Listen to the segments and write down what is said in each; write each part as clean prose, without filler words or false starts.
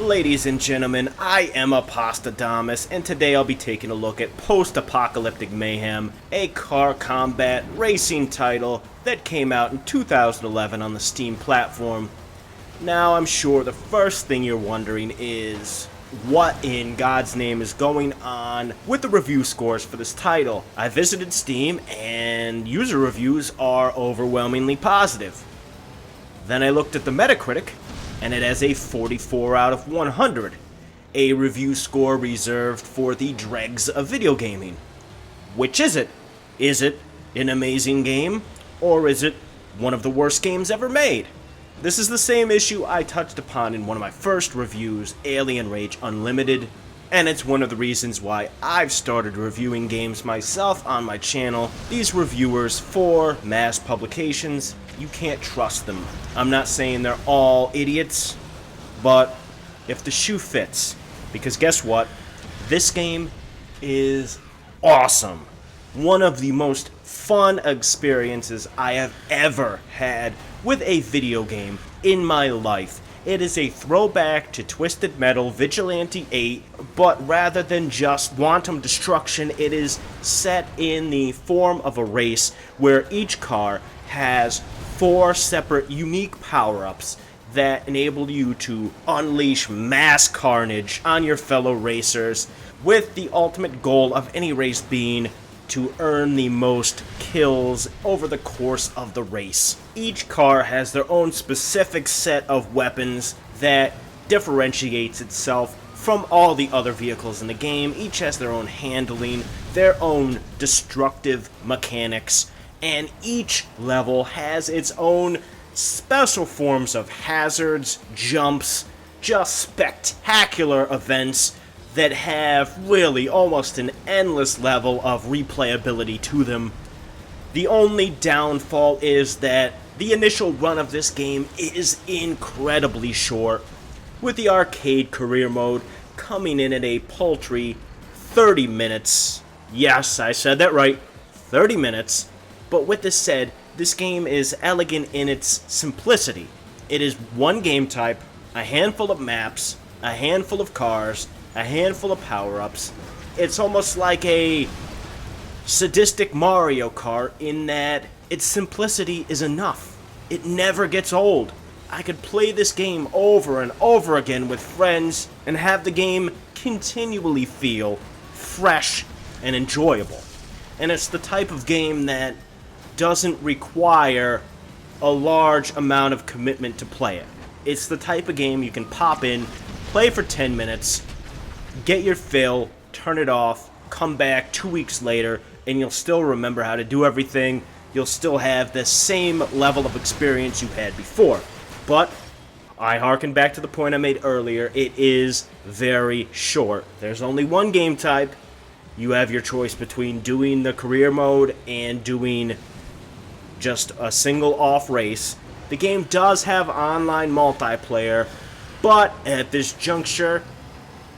Ladies and gentlemen, I am Apostadamus, and today I'll be taking a look at Post-Apocalyptic Mayhem, a car combat racing title that came out in 2011 on the Steam platform. Now, I'm sure the first thing you're wondering is, what in God's name is going on with the review scores for this title? I visited Steam, and user reviews are overwhelmingly positive. Then I looked at the Metacritic, and it has a 44 out of 100, a review score reserved for the dregs of video gaming. Which is it? Is it an amazing game, or is it one of the worst games ever made? This is the same issue I touched upon in one of my first reviews, Alien Rage Unlimited, and it's one of the reasons why I've started reviewing games myself on my channel. These reviewers for mass publications, you can't trust them. I'm not saying they're all idiots, but if the shoe fits, because guess what? This game is awesome. One of the most fun experiences I have ever had with a video game in my life. It is a throwback to Twisted Metal Vigilante 8, but rather than just quantum destruction, it is set in the form of a race where each car has 4 separate unique power-ups that enable you to unleash mass carnage on your fellow racers, with the ultimate goal of any race being to earn the most kills over the course of the race. Each car has their own specific set of weapons that differentiates itself from all the other vehicles in the game. Each has their own handling, their own destructive mechanics, and each level has its own special forms of hazards, jumps, just spectacular events that have really almost an endless level of replayability to them. The only downfall is that the initial run of this game is incredibly short, with the arcade career mode coming in at a paltry 30 minutes. Yes, I said that right, 30 minutes. But with this said, this game is elegant in its simplicity. It is one game type, a handful of maps, a handful of cars, a handful of power-ups. It's almost like a sadistic Mario Kart in that its simplicity is enough. It never gets old. I could play this game over and over again with friends and have the game continually feel fresh and enjoyable. And it's the type of game that doesn't require a large amount of commitment to play it. It's the type of game you can pop in, play for 10 minutes, get your fill, turn it off, come back 2 weeks later, and you'll still remember how to do everything. You'll still have the same level of experience you had before. But I harken back to the point I made earlier. It is very short. There's only one game type. You have your choice between doing the career mode and doing just a single off race. The game does have online multiplayer, but at this juncture,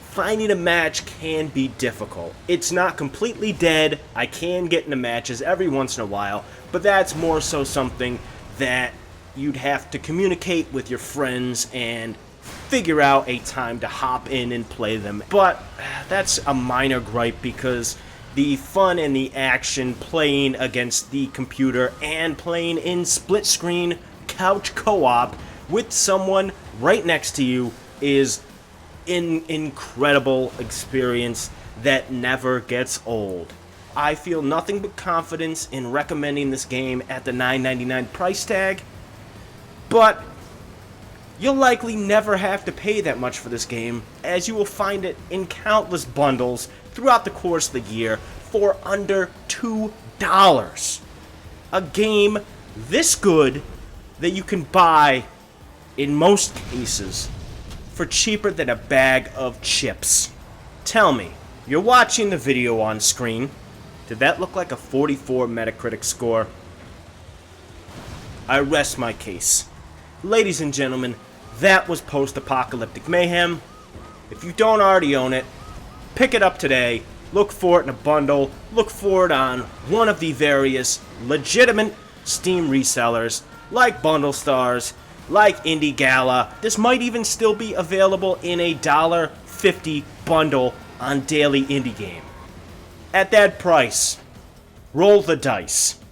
finding a match can be difficult. It's not completely dead. I can get into matches every once in a while, but that's more so something that you'd have to communicate with your friends and figure out a time to hop in and play them. But that's a minor gripe, because the fun and the action playing against the computer and playing in split screen couch co-op with someone right next to you is an incredible experience that never gets old. I feel nothing but confidence in recommending this game at the $9.99 price tag, but you'll likely never have to pay that much for this game, as you will find it in countless bundles throughout the course of the year for under $2. A game this good that you can buy, in most cases, for cheaper than a bag of chips. Tell me, you're watching the video on screen. Did that look like a 44 Metacritic score? I rest my case. Ladies and gentlemen, that was Post-Apocalyptic Mayhem. If you don't already own it, pick it up today. Look for it in a bundle. Look for it on one of the various legitimate Steam resellers like Bundle Stars, Like Indie Gala, this might even still be available in a $1.50 bundle on Daily Indie Game. At that price, roll the dice.